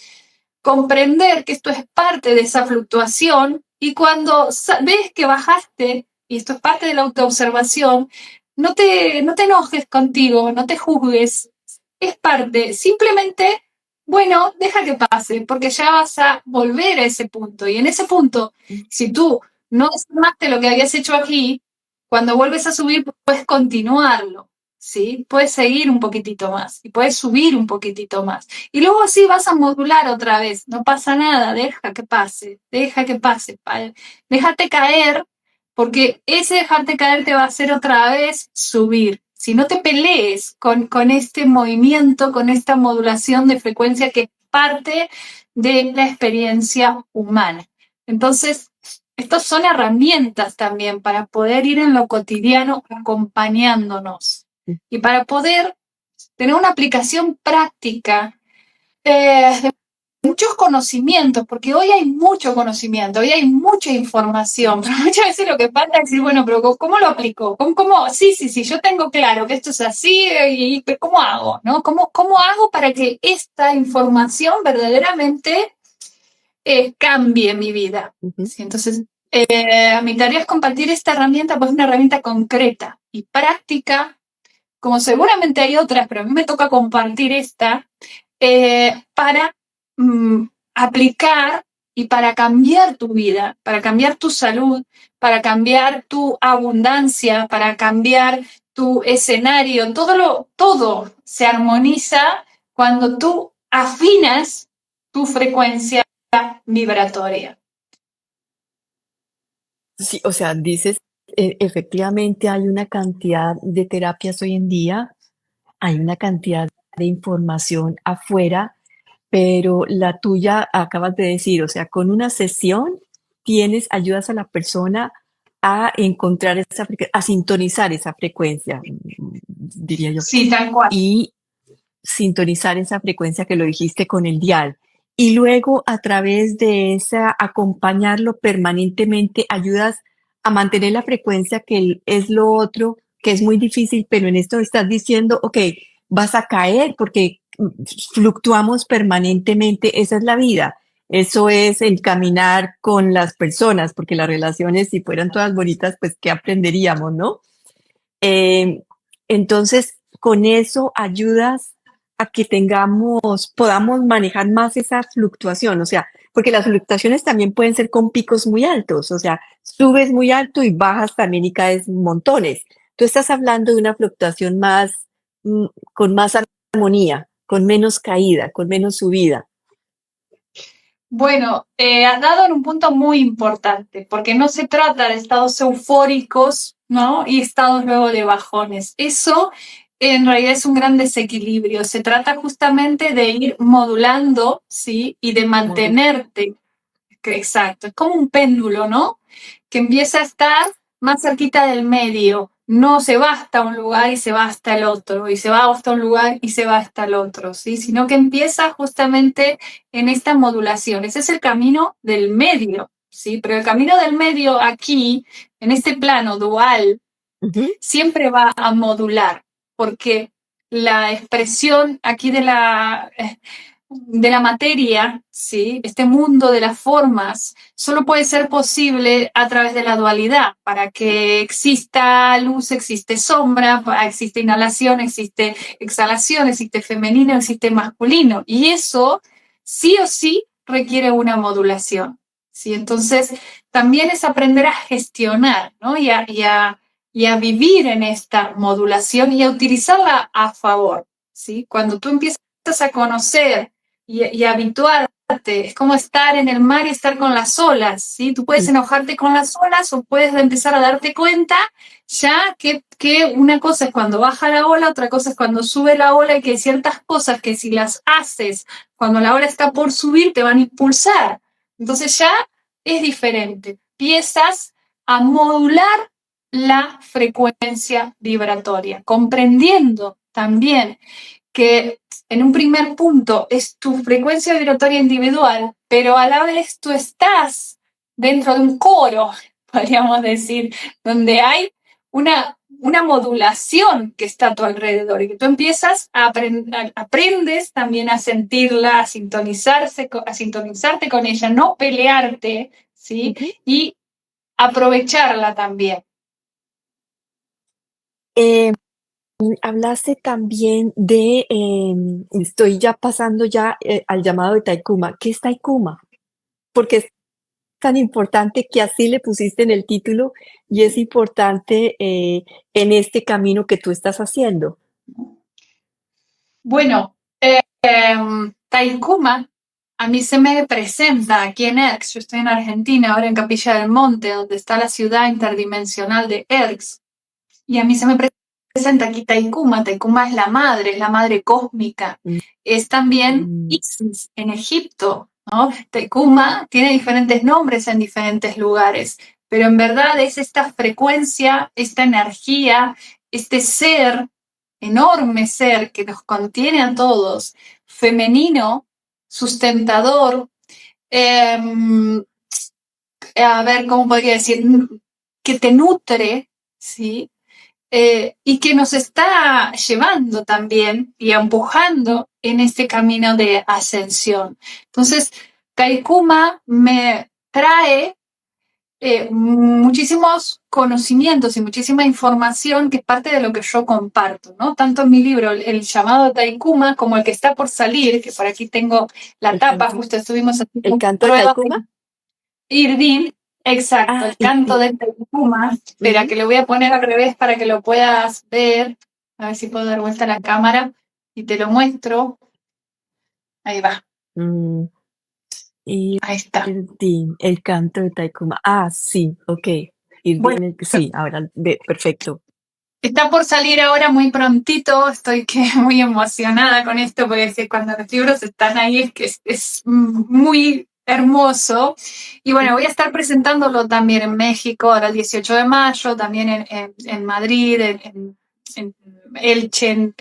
Speaker 2: comprender que esto es parte de esa fluctuación y cuando ves que bajaste, y esto es parte de la autoobservación, no te enojes contigo, no te juzgues, es parte, simplemente, bueno, deja que pase, porque ya vas a volver a ese punto, y en ese punto, si tú no desarmaste lo que habías hecho aquí, cuando vuelves a subir, puedes continuarlo, ¿sí? Puedes seguir un poquitito más y puedes subir un poquitito más. Y luego sí vas a modular otra vez, no pasa nada, deja que pase, déjate caer, porque ese dejarte caer te va a hacer otra vez subir. Si no te pelees con este movimiento, con esta modulación de frecuencia que es parte de la experiencia humana. Entonces, estas son herramientas también para poder ir en lo cotidiano acompañándonos y para poder tener una aplicación práctica de muchos conocimientos, porque hoy hay mucho conocimiento, hoy hay mucha información, pero muchas veces lo que pasa es decir, bueno, pero ¿cómo lo aplico? ¿Cómo? Sí, yo tengo claro que esto es así, y ¿cómo hago? ¿No? ¿Cómo hago para que esta información verdaderamente cambie mi vida?
Speaker 1: Ujú.
Speaker 2: ¿Sí? Entonces, mi tarea es compartir esta herramienta, pues una herramienta concreta y práctica, como seguramente hay otras, pero a mí me toca compartir esta, para aplicar y para cambiar tu vida, para cambiar tu salud, para cambiar tu abundancia, para cambiar tu escenario. Todo se armoniza cuando tú afinas tu frecuencia vibratoria.
Speaker 1: Sí, o sea, dices, efectivamente hay una cantidad de terapias hoy en día, hay una cantidad de información afuera, pero la tuya acabas de decir, o sea, con una sesión ayudas a la persona a encontrar a sintonizar esa frecuencia, diría yo,
Speaker 2: Sí, tal cual.
Speaker 1: y sintonizar esa frecuencia que lo dijiste con el dial. Y luego a través de esa, acompañarlo permanentemente, ayudas a mantener la frecuencia es lo otro, que es muy difícil, pero en esto estás diciendo, ok, vas a caer porque fluctuamos permanentemente, esa es la vida. Eso es el caminar con las personas, porque las relaciones, si fueran todas bonitas, pues ¿qué aprenderíamos, no? Eh, entonces, con eso ayudas a que podamos manejar más esa fluctuación, o sea, porque las fluctuaciones también pueden ser con picos muy altos, o sea, subes muy alto y bajas también y caes montones. Tú estás hablando de una fluctuación mm, con más armonía, con menos caída, con menos subida.
Speaker 2: Bueno, has dado en un punto muy importante, porque no se trata de estados eufóricos, ¿no? Y estados luego de bajones. Eso en realidad es un gran desequilibrio. Se trata justamente de ir modulando, ¿sí? Y de mantenerte. Exacto, es como un péndulo, ¿no? Que empieza a estar más cerquita del medio. No se va hasta un lugar y se va hasta el otro, y se va hasta un lugar y se va hasta el otro, ¿sí? Sino que empieza justamente en esta modulación. Ese es el camino del medio, ¿sí? Pero el camino del medio aquí, en este plano dual,
Speaker 1: Ujú.
Speaker 2: siempre va a modular, porque la expresión aquí de la materia, ¿sí? Este mundo de las formas, solo puede ser posible a través de la dualidad. Para que exista luz, existe sombra, existe inhalación, existe exhalación, existe femenino, existe masculino. Y eso sí o sí requiere una modulación, ¿sí? Entonces, también es aprender a gestionar, ¿no? Y a vivir en esta modulación y a utilizarla a favor, ¿sí? Cuando tú empiezas a conocer y habituarte, es como estar en el mar y estar con las olas, ¿sí? Tú puedes enojarte con las olas o puedes empezar a darte cuenta ya que una cosa es cuando baja la ola, otra cosa es cuando sube la ola, y que hay ciertas cosas que si las haces cuando la ola está por subir te van a impulsar. Entonces ya es diferente. Empiezas a modular la frecuencia vibratoria, comprendiendo también que en un primer punto es tu frecuencia vibratoria individual, pero a la vez tú estás dentro de un coro, podríamos decir, donde hay una modulación que está a tu alrededor y que tú empiezas aprendes también a sentirla, a sintonizarte con ella, no pelearte, ¿sí?
Speaker 1: Ujú.
Speaker 2: Y aprovecharla también.
Speaker 1: Eh, Hablaste también estoy ya pasando ya al llamado de Taikuma. ¿Qué es Taikuma? Porque tan importante que así le pusiste en el título y es importante en este camino que tú estás haciendo?
Speaker 2: Bueno, Taikuma a mí se me presenta aquí en Erx. Yo estoy en Argentina, ahora en Capilla del Monte, donde está la ciudad interdimensional de Erx. Y a mí se me presenta aquí Taikuma. Taikuma es la madre cósmica.
Speaker 1: Mm,
Speaker 2: Es también
Speaker 1: mm,
Speaker 2: Isis en Egipto, ¿no? Taikuma tiene diferentes nombres en diferentes lugares, pero en verdad es esta frecuencia, esta energía, este ser, enorme ser que nos contiene a todos, femenino, sustentador, eh, a ver, ¿cómo podría decir? Que te nutre, ¿sí? Y que nos está llevando también y empujando en este camino de ascensión. Entonces, Kaikuma me trae muchísimos conocimientos y muchísima información que es parte de lo que yo comparto, ¿no? Tanto en mi libro, el llamado Taikuma, como el que está por salir, que por aquí tengo la
Speaker 1: el
Speaker 2: tapa,
Speaker 1: canto,
Speaker 2: justo estuvimos
Speaker 1: el
Speaker 2: haciendo
Speaker 1: canto de
Speaker 2: pruebas de
Speaker 1: Taikuma.
Speaker 2: Irdin, exacto,
Speaker 1: Ah,
Speaker 2: el canto
Speaker 1: sí.
Speaker 2: de Taikuma. Espera,
Speaker 1: Ujú.
Speaker 2: que lo voy a poner al revés para que lo puedas ver. A ver si puedo dar vuelta a la cámara y te lo muestro. Ahí va,
Speaker 1: Mm,
Speaker 2: ahí está.
Speaker 1: Irdin, el canto de Taikuma. Ah, sí, ok.
Speaker 2: Bueno,
Speaker 1: Irdin, sí, ahora, perfecto.
Speaker 2: está por salir ahora muy prontito. Estoy muy emocionada con esto porque es que cuando los libros están ahí es que es muy hermoso. Y bueno, voy a
Speaker 1: Ujú.
Speaker 2: estar presentándolo también en México ahora el 18 de mayo, también en Madrid, en Elche,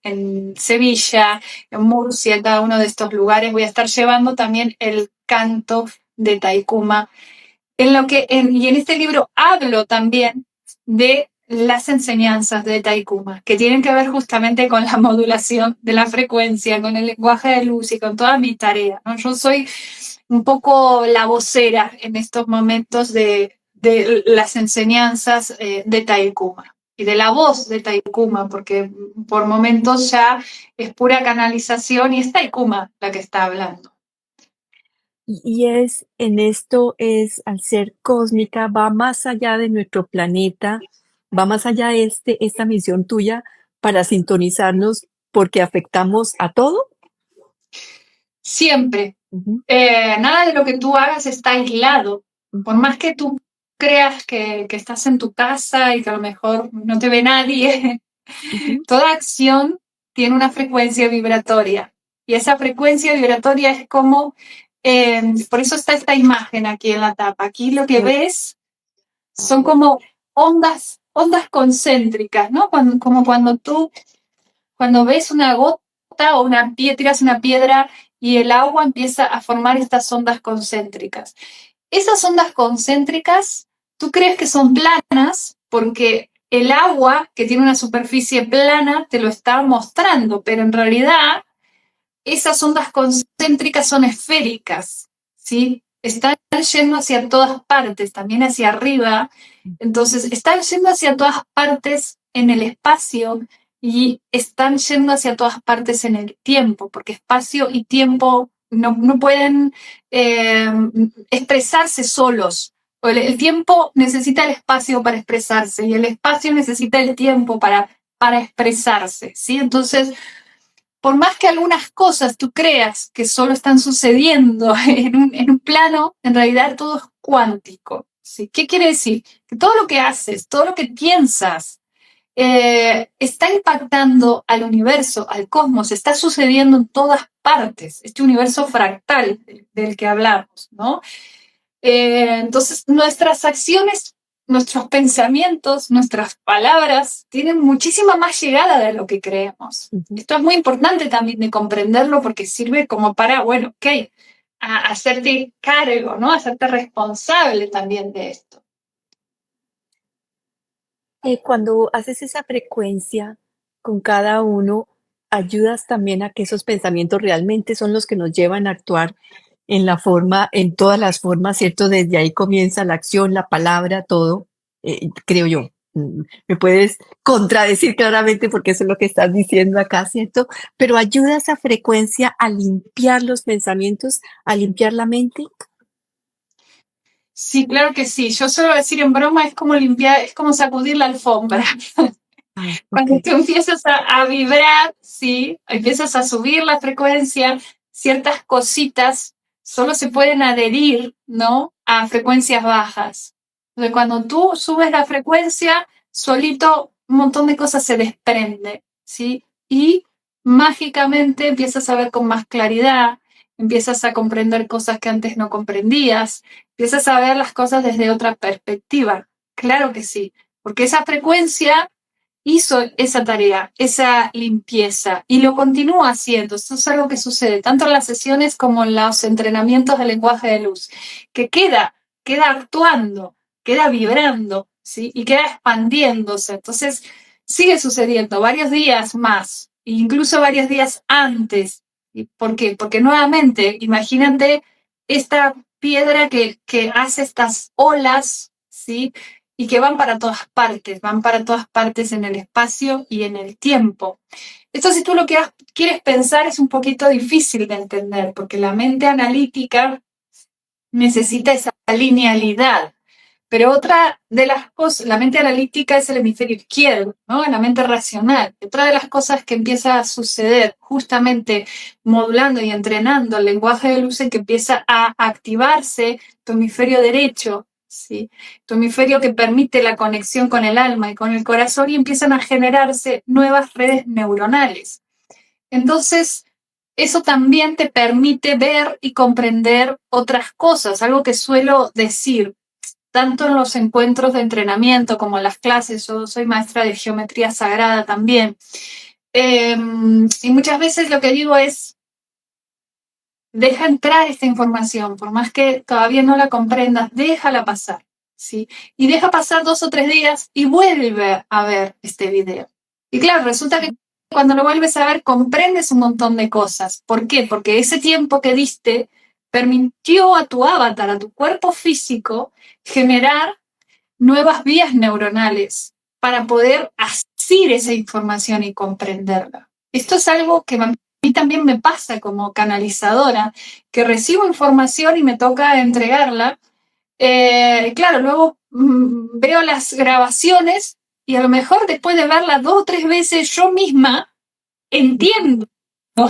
Speaker 2: en Sevilla, en Murcia, en cada uno de estos lugares. Voy a estar llevando también el canto de Taikuma. Y en este libro hablo también de las enseñanzas de Taikuma, que tienen que ver justamente con la modulación de la frecuencia, con el lenguaje de luz y con toda mi tarea, ¿no? Yo soy un poco la vocera en estos momentos de las enseñanzas de Taikuma y de la voz de Taikuma, porque por momentos ya es pura canalización y es Taikuma la que está hablando.
Speaker 1: Y es, en esto es, al ser cósmica, va más allá de nuestro planeta, va más allá de esta misión tuya para sintonizarnos porque afectamos a todo.
Speaker 2: Siempre.
Speaker 1: Ujú,
Speaker 2: Nada de lo que tú hagas está aislado. Por
Speaker 1: ujú,
Speaker 2: más que tú creas que estás en tu casa y que a lo mejor no te ve nadie,
Speaker 1: ujú.
Speaker 2: toda acción tiene una frecuencia vibratoria. Y esa frecuencia vibratoria es como, por eso está esta imagen aquí en la tapa. Aquí lo que
Speaker 1: Me-
Speaker 2: ves son como ondas concéntricas, ¿no? Como cuando ves una gota o una piedra, tiras una piedra y el agua empieza a formar estas ondas concéntricas. Esas ondas concéntricas, tú crees que son planas porque el agua, que tiene una superficie plana, te lo está mostrando, pero en realidad esas ondas concéntricas son esféricas, ¿sí? Están yendo hacia todas partes, también hacia arriba. Entonces, están yendo hacia todas partes en el espacio y están yendo hacia todas partes en el tiempo, porque espacio y tiempo no pueden eh, expresarse solos. El tiempo necesita el espacio para expresarse y el espacio necesita el tiempo para expresarse, ¿sí? Entonces, por más que algunas cosas tú creas que solo están sucediendo en un plano, en realidad todo es cuántico. ¿Sí? ¿Qué quiere decir? Que todo lo que haces, todo lo que piensas, está impactando al universo, al cosmos, está sucediendo en todas partes, este universo fractal del que hablamos, ¿no? Entonces, nuestras acciones, nuestros pensamientos, nuestras palabras tienen muchísima más llegada de lo que creemos.
Speaker 1: Ujú.
Speaker 2: Esto es muy importante también de comprenderlo porque sirve como para, bueno, ok, hacerte cargo, ¿no? Hacerte responsable también de esto.
Speaker 1: Cuando haces esa frecuencia con cada uno, ayudas también a que esos pensamientos realmente son los que nos llevan a actuar en la forma, en todas las formas, ¿cierto? Desde ahí comienza la acción, la palabra, todo, creo yo. Me puedes contradecir claramente porque eso es lo que estás diciendo acá, ¿cierto? Pero ayuda esa frecuencia a limpiar los pensamientos, a limpiar la mente.
Speaker 2: Sí, claro que sí. Yo suelo decir en broma, es como limpiar, es como sacudir la alfombra.
Speaker 1: Ah,
Speaker 2: Cuando
Speaker 1: okey.
Speaker 2: tú empiezas a vibrar, ¿sí? Empiezas a subir la frecuencia, ciertas cositas solo se pueden adherir, ¿no? A frecuencias bajas. Entonces, cuando tú subes la frecuencia, solito un montón de cosas se desprende, ¿sí? Y mágicamente empiezas a ver con más claridad, empiezas a comprender cosas que antes no comprendías, empiezas a ver las cosas desde otra perspectiva. Claro que sí, porque esa frecuencia hizo esa tarea, esa limpieza, y lo continúa haciendo. Esto es algo que sucede tanto en las sesiones como en los entrenamientos de lenguaje de luz, que queda actuando, queda vibrando, ¿sí? Y queda expandiéndose. Entonces, sigue sucediendo varios días más, incluso varios días antes. ¿Y por qué? Porque nuevamente, imagínate esta piedra que hace estas olas, ¿sí? Y que van para todas partes en el espacio y en el tiempo. Esto si tú lo que quieres pensar es un poquito difícil de entender, porque la mente analítica necesita esa linealidad. Pero otra de las cosas, la mente analítica es el hemisferio izquierdo, ¿no? La mente racional. Otra de las cosas que empieza a suceder justamente modulando y entrenando el lenguaje de luz es que empieza a activarse tu hemisferio derecho, ¿sí? Tu hemisferio que permite la conexión con el alma y con el corazón y empiezan a generarse nuevas redes neuronales. Entonces, eso también te permite ver y comprender otras cosas, algo que suelo decir tanto en los encuentros de entrenamiento como en las clases. Yo soy maestra de geometría sagrada también. Y muchas veces lo que digo es, deja entrar esta información, por más que todavía no la comprendas, déjala pasar, ¿sí? Y deja pasar 2 o 3 días y vuelve a ver este video. Y claro, resulta que cuando lo vuelves a ver comprendes un montón de cosas. ¿Por qué? Porque ese tiempo que diste permitió a tu avatar, a tu cuerpo físico, generar nuevas vías neuronales para poder asir esa información y comprenderla. Esto es algo que a mí también me pasa como canalizadora, que recibo información y me toca entregarla. Claro, luego veo las grabaciones y a lo mejor después de verla 2 o 3 veces yo misma entiendo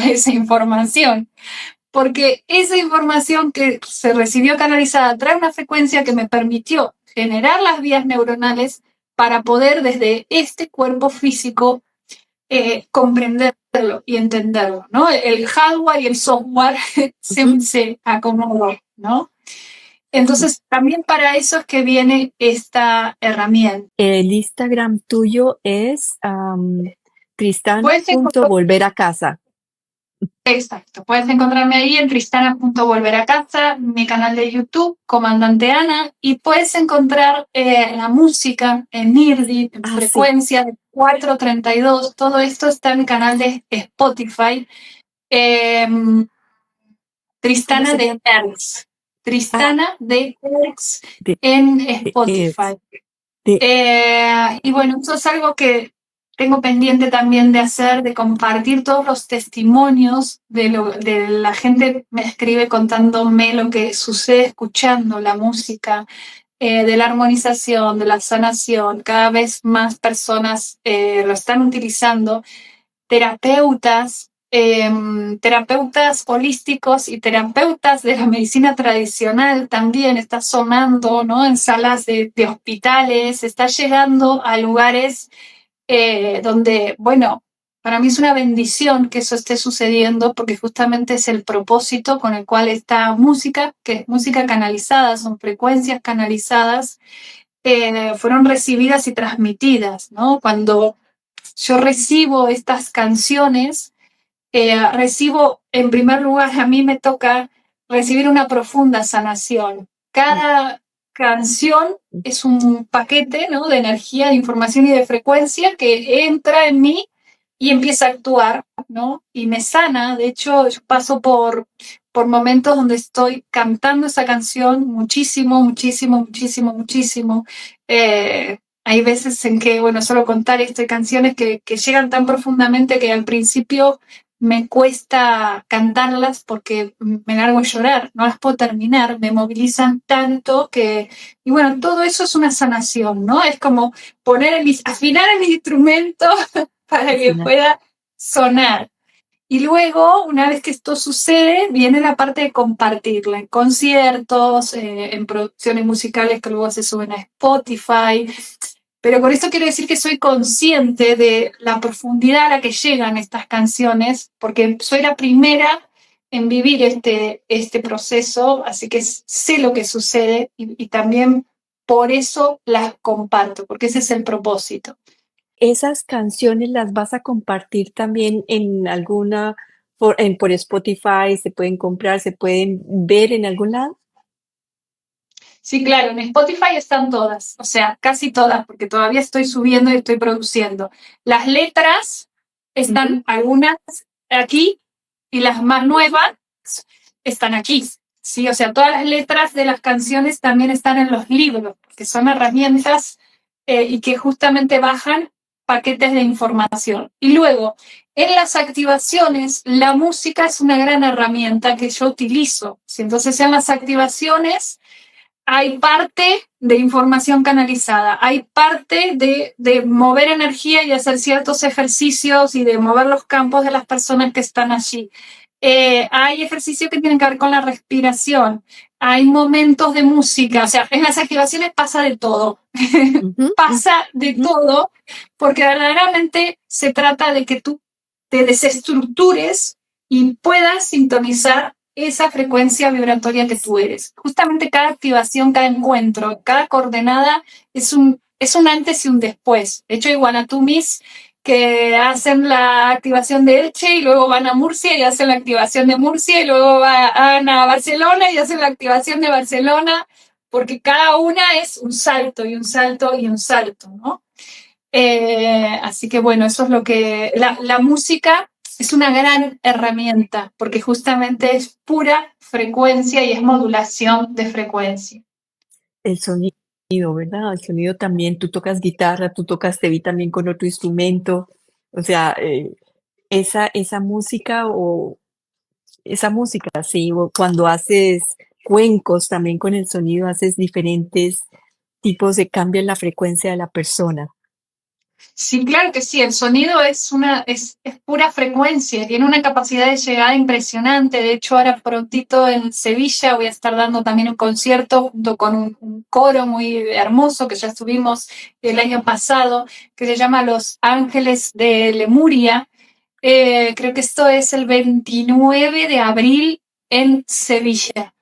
Speaker 2: esa información, porque esa información que se recibió canalizada trae una frecuencia que me permitió generar las vías neuronales para poder desde este cuerpo físico comprenderlo y entenderlo, ¿no? El hardware y el software
Speaker 1: Ujú.
Speaker 2: se acomodó, ¿no? Entonces, también para eso es que viene esta herramienta.
Speaker 1: El Instagram tuyo es,
Speaker 2: Puedes encontrar
Speaker 1: Tristana.volver a casa.
Speaker 2: Exacto, puedes encontrarme ahí en Tristana.volver a casa, mi canal de YouTube, Comandante Ana, y puedes encontrar la música en IRDI, en
Speaker 1: Ah, sí.
Speaker 2: frecuencia de 432. Todo esto está en mi canal de Spotify, eh,
Speaker 1: ¿Cómo
Speaker 2: Tristana
Speaker 1: se
Speaker 2: de
Speaker 1: llama?
Speaker 2: Hertz,
Speaker 1: Ah,
Speaker 2: Tristana de Hertz
Speaker 1: de
Speaker 2: en
Speaker 1: es
Speaker 2: Spotify.
Speaker 1: de
Speaker 2: Y bueno, eso es algo que tengo pendiente también de hacer, de compartir todos los testimonios de la gente me escribe contándome lo que sucede escuchando la música, de la armonización, de la sanación. Cada vez más personas lo están utilizando, terapeutas, terapeutas holísticos y terapeutas de la medicina tradicional también está sonando, ¿no? En salas de hospitales, está llegando a lugares donde, bueno, para mí es una bendición que eso esté sucediendo porque justamente es el propósito con el cual esta música, que es música canalizada, son frecuencias canalizadas, fueron recibidas y transmitidas, ¿no? Cuando yo recibo estas canciones, recibo, en primer lugar, a mí me toca recibir una profunda sanación. Cada canción es un paquete, ¿no? De energía, de información y de frecuencia que entra en mí y empieza a actuar, ¿no? Y me sana. De hecho, yo paso por momentos donde estoy cantando esa canción muchísimo, muchísimo, muchísimo, muchísimo. Hay veces en que, bueno, solo contar estas canciones que llegan tan profundamente que al principio me cuesta cantarlas porque me largo a llorar, no las puedo terminar, me movilizan tanto que, y bueno, todo eso es una sanación, ¿no? Es como afinar el instrumento para que pueda sonar. Y luego, una vez que esto sucede, viene la parte de compartirla en conciertos, en producciones musicales que luego se suben a Spotify. Pero con esto quiero decir que soy consciente de la profundidad a la que llegan estas canciones, porque soy la primera en vivir este proceso, así que sé lo que sucede y también por eso las comparto, porque ese es el propósito.
Speaker 1: ¿Esas canciones las vas a compartir también en alguna por Spotify? ¿Se pueden comprar, se pueden ver en algún lado?
Speaker 2: Sí, claro, en Spotify están todas, o sea, casi todas, porque todavía estoy subiendo y estoy produciendo. Las letras están algunas aquí y las más nuevas están aquí. Sí, o sea, todas las letras de las canciones también están en los libros, que son herramientas y que justamente bajan paquetes de información. Y luego, en las activaciones, la música es una gran herramienta que yo utilizo. ¿Sí? Entonces, en las activaciones hay parte de información canalizada, hay parte de mover energía y hacer ciertos ejercicios y de mover los campos de las personas que están allí. Hay ejercicios que tienen que ver con la respiración, hay momentos de música, o sea, en las activaciones pasa de todo, pasa de todo, porque verdaderamente se trata de que tú te desestructures y puedas sintonizar esa frecuencia vibratoria que tú eres. Justamente cada activación, cada encuentro, cada coordenada es un antes y un después. De hecho, hay Guanatumis que hacen la activación de Elche y luego van a Murcia y hacen la activación de Murcia y luego van a Barcelona y hacen la activación de Barcelona, porque cada una es un salto y un salto y un salto, ¿no? Así que bueno, eso es lo que... La música es una gran herramienta porque justamente es pura frecuencia y es modulación de frecuencia.
Speaker 1: El sonido, ¿verdad? El sonido también, tú tocas guitarra, tú tocas, te vi también con otro instrumento, o sea, esa música o esa música, sí, o cuando haces cuencos también con el sonido, haces diferentes tipos de cambio en la frecuencia de la persona.
Speaker 2: Sí, claro que sí, el sonido es pura frecuencia, tiene una capacidad de llegada impresionante. De hecho, ahora prontito en Sevilla voy a estar dando también un concierto junto con un coro muy hermoso que ya estuvimos el año pasado, que se llama Los Ángeles de Lemuria. Creo que esto es el 29 de abril en Sevilla.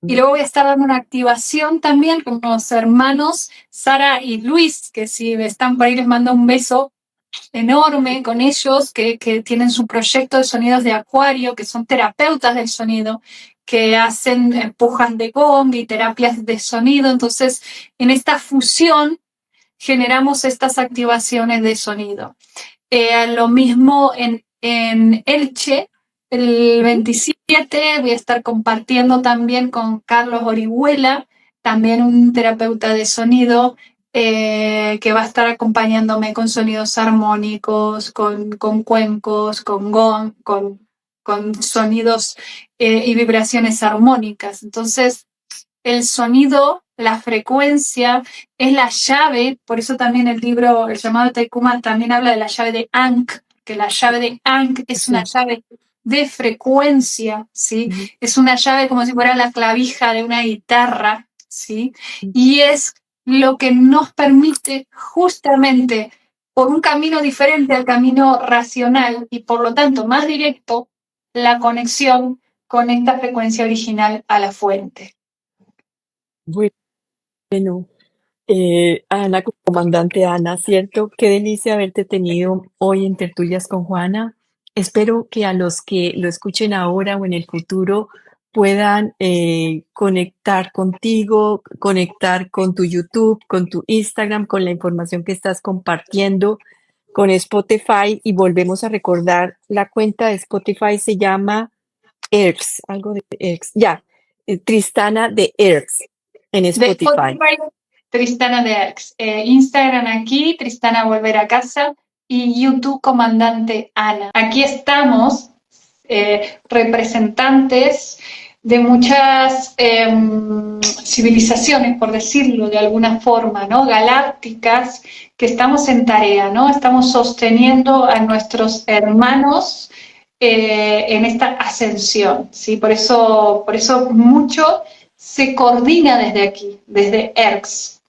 Speaker 2: Y luego voy a estar dando una activación también con unos hermanos, Sara y Luis, que si están por ahí les mando un beso enorme con ellos, que tienen su proyecto de sonidos de acuario, que son terapeutas del sonido, que hacen pujas de gong y terapias de sonido. Entonces, en esta fusión generamos estas activaciones de sonido. Lo mismo en Elche, el 27 voy a estar compartiendo también con Carlos Orihuela, también un terapeuta de sonido, que va a estar acompañándome con sonidos armónicos, con cuencos, con gong, con sonidos y vibraciones armónicas. Entonces, el sonido, la frecuencia, es la llave, por eso también el libro, el llamado Taikuma, también habla de la llave de Ankh, que la llave de Ankh es una llave de frecuencia, ¿sí? Es una llave como si fuera la clavija de una guitarra, ¿sí? Y es lo que nos permite justamente por un camino diferente al camino racional y por lo tanto más directo, la conexión con esta frecuencia original a la fuente.
Speaker 1: Bueno, Ana, comandante Ana, ¿cierto? Qué delicia haberte tenido hoy en Tertulias con Juana. Espero que a los que lo escuchen ahora o en el futuro puedan conectar contigo, conectar con tu YouTube, con tu Instagram, con la información que estás compartiendo, con Spotify y volvemos a recordar la cuenta de Spotify se llama Erx, algo de Erx, ya, Tristana de Erx en
Speaker 2: De
Speaker 1: Spotify.
Speaker 2: Tristana de Ax. Instagram aquí, Tristana Volver a Casa y YouTube Comandante Ana. Aquí estamos representantes de muchas civilizaciones, por decirlo de alguna forma, ¿no? Galácticas, que estamos en tarea, ¿no? Estamos sosteniendo a nuestros hermanos en esta ascensión, ¿sí? Por eso mucho se coordina desde aquí, desde ERCS.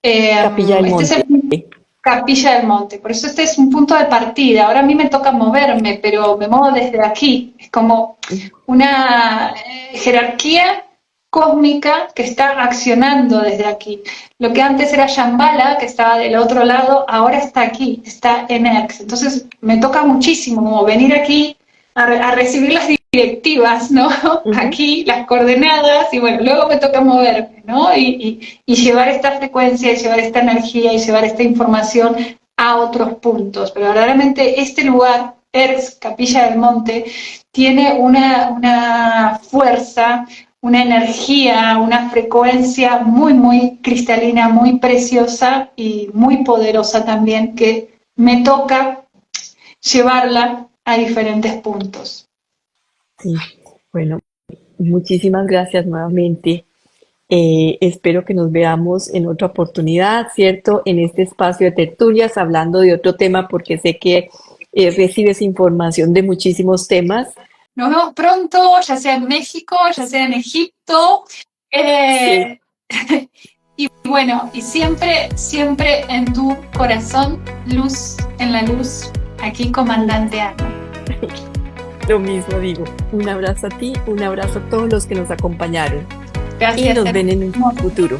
Speaker 1: Capilla del
Speaker 2: Este es
Speaker 1: Monte.
Speaker 2: el Capilla del Monte, por eso este es un punto de partida. Ahora a mí me toca moverme, pero me muevo desde aquí. Es como una jerarquía cósmica que está accionando desde aquí. Lo que antes era Shambhala, que estaba del otro lado, ahora está aquí, está en ERCS. Entonces me toca muchísimo como venir aquí a recibir las directivas, ¿no? Aquí, las coordenadas, y bueno, luego me toca moverme, ¿no? Y llevar esta frecuencia, y llevar esta energía, y llevar esta información a otros puntos. Pero verdaderamente este lugar, ERCS, Capilla del Monte, tiene una fuerza, una energía, una frecuencia muy, muy cristalina, muy preciosa y muy poderosa también, que me toca llevarla a diferentes puntos.
Speaker 1: Sí, bueno, muchísimas gracias nuevamente. Espero que nos veamos en otra oportunidad, ¿cierto? En este espacio de tertulias, hablando de otro tema, porque sé que recibes información de muchísimos temas.
Speaker 2: Nos vemos pronto, ya sea en México, ya sea en Egipto.
Speaker 1: Sí.
Speaker 2: Y bueno, y siempre, siempre en tu corazón, luz en la luz, aquí Comandante Ana.
Speaker 1: Lo mismo digo. Un abrazo a ti, un abrazo a todos los que nos acompañaron.
Speaker 2: Gracias.
Speaker 1: Y nos ven en un futuro.